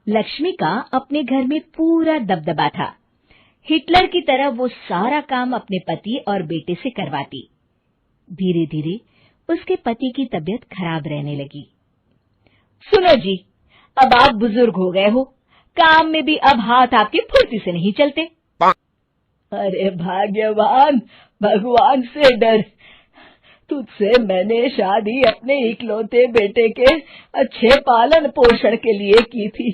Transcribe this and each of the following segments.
लक्ष्मी का अपने घर में पूरा दबदबा था। हिटलर की तरह वो सारा काम अपने पति और बेटे से करवाती। धीरे धीरे उसके पति की तबीयत खराब रहने लगी। सुनो जी, अब आप बुजुर्ग हो गए हो, काम में भी अब हाथ आपके फुर्ती से नहीं चलते। अरे भाग्यवान, भगवान से डर। तुझसे मैंने शादी अपने इकलौते बेटे के अच्छे पालन पोषण के लिए की थी,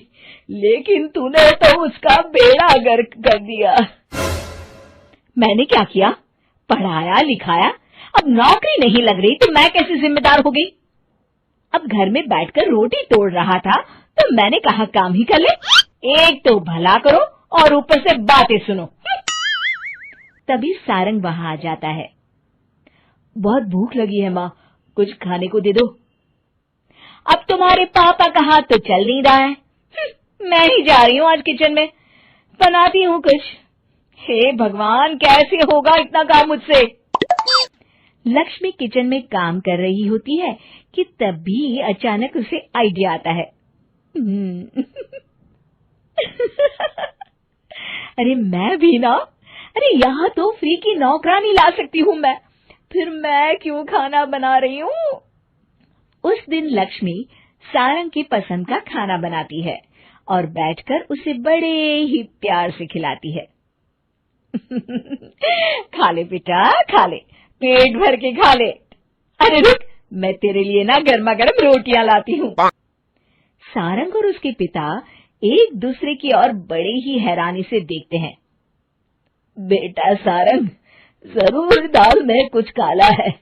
लेकिन तूने तो उसका बेड़ा गर्क कर दिया। मैंने क्या किया? पढ़ाया लिखाया, अब नौकरी नहीं लग रही तो मैं कैसे जिम्मेदार हो गई? अब घर में बैठकर रोटी तोड़ रहा था तो मैंने कहा काम ही कर ले। एक तो भला करो और ऊपर से बातें सुनो। तभी सारंग वहां आ जाता है। बहुत भूख लगी है माँ, कुछ खाने को दे दो। अब तुम्हारे पापा का हाथ तो चल नहीं रहा है। मैं ही जा रही हूँ आज किचन में, बनाती हूँ कुछ। हे भगवान, कैसे होगा इतना काम मुझसे? लक्ष्मी किचन में काम कर रही होती है कि तभी अचानक उसे आइडिया आता है। अरे मैं भी ना, अरे यहाँ तो फ्री की नौकरानी ला सकती हूँ मैं, फिर मैं क्यों खाना बना रही हूँ? उस दिन लक्ष्मी सारंग की पसंद का खाना बनाती है और बैठकर उसे बड़े ही प्यार से खिलाती है। खा ले बेटा, खा ले, पेट भर के खा ले। अरे रुक, मैं तेरे लिए ना गर्मा गर्म रोटियां लाती हूँ। सारंग और उसके पिता एक दूसरे की ओर बड़े ही हैरानी से देखते हैं। बेटा सारंग, जरूर दाल में कुछ काला है,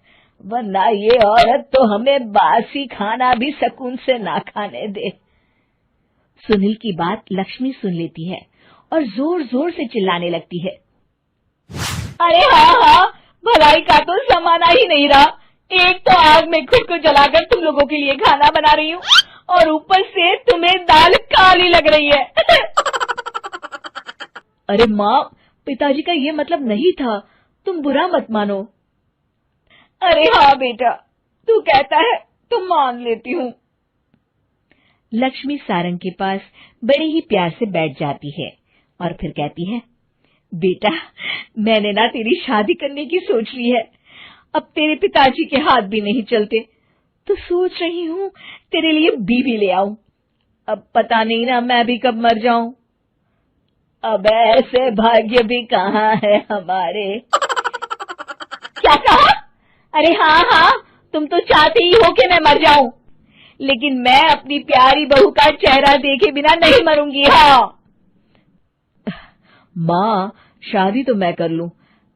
वरना ये औरत तो हमें बासी खाना भी सुकून से ना खाने दे। सुनील की बात लक्ष्मी सुन लेती है और जोर जोर से चिल्लाने लगती है। अरे हाँ, भलाई का तो जमाना ही नहीं रहा। एक तो आग में खुद को जलाकर तुम लोगों के लिए खाना बना रही हूँ और ऊपर से तुम्हें दाल काली लग रही है। अरे माँ, पिताजी का ये मतलब नहीं था, तुम बुरा मत मानो। अरे हाँ बेटा, तू कहता है तो मान लेती हूँ। लक्ष्मी सारंग के पास बड़े ही प्यार से बैठ जाती है और फिर कहती है, बेटा मैंने ना तेरी शादी करने की सोच ली है। अब तेरे पिताजी के हाथ भी नहीं चलते, तो सोच रही हूँ तेरे लिए बीवी ले आऊं। अब पता नहीं ना मैं भी कब मर जाऊं। अब ऐसे भाग्य भी कहाँ है हमारे। क्या कहा? अरे हाँ, तुम तो चाहते ही हो कि मैं मर जाऊं, लेकिन मैं अपनी प्यारी बहू का चेहरा देखे बिना नहीं मरूंगी। हाँ माँ, शादी तो मैं कर लूं,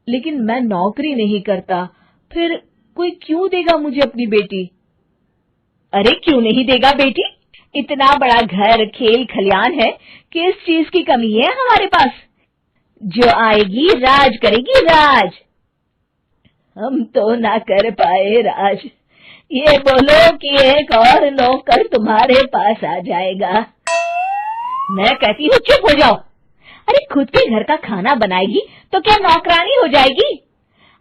लेकिन मैं नौकरी नहीं करता, फिर कोई क्यों देगा मुझे अपनी बेटी? अरे क्यों नहीं देगा बेटी? इतना बड़ा घर, खेल खलियान है, किस चीज की कमी है हमारे पास? जो आएगी राज करेगी, राज। हम तो ना कर पाए राज, ये बोलो कि एक और नौकर तुम्हारे पास आ जाएगा। मैं कहती हूँ चुप हो जाओ। अरे खुद के घर का खाना बनाएगी तो क्या नौकरानी हो जाएगी?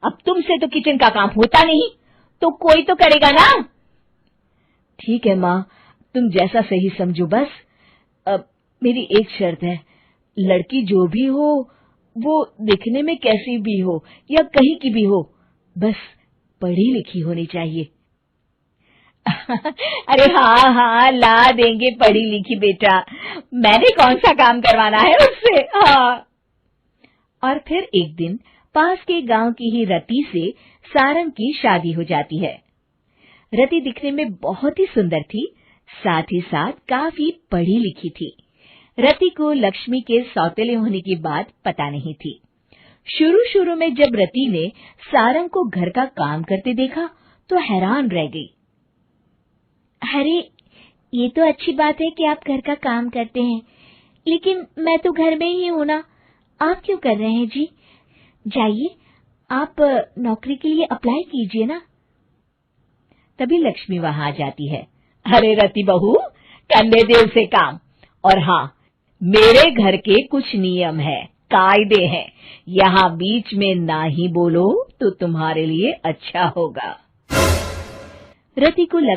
अब तुमसे तो किचन का काम होता नहीं, तो कोई तो करेगा ना। ठीक है माँ, तुम जैसा सही समझो बस। अब मेरी एक शर्त है, लड़की जो भी हो वो दिखने में कैसी भी हो या कहीं की भी हो, बस पढ़ी लिखी होनी चाहिए। अरे हाँ, ला देंगे पढ़ी लिखी बेटा, मैंने कौन सा काम करवाना है उससे। हाँ। और फिर एक दिन पास के गांव की ही रति से सारंग की शादी हो जाती है। रति दिखने में बहुत ही सुंदर थी, साथ ही साथ काफी पढ़ी लिखी थी। रति को लक्ष्मी के सौतेले होने की बात पता नहीं थी। शुरू में जब रति ने सारंग को घर का काम करते देखा तो हैरान रह गई। अरे ये तो अच्छी बात है कि आप घर का काम करते हैं, लेकिन मैं तो घर में ही हूं ना, आप क्यों कर रहे हैं जी? जाइए, आप नौकरी के लिए अप्लाई कीजिए ना। तभी लक्ष्मी वहां आ जाती है। अरे रति बहू, करने दे उसे काम। और हाँ, मेरे घर के कुछ नियम है, कायदे हैं, यहाँ बीच में ना ही बोलो तो तुम्हारे लिए अच्छा होगा। रति को लक्ष्मी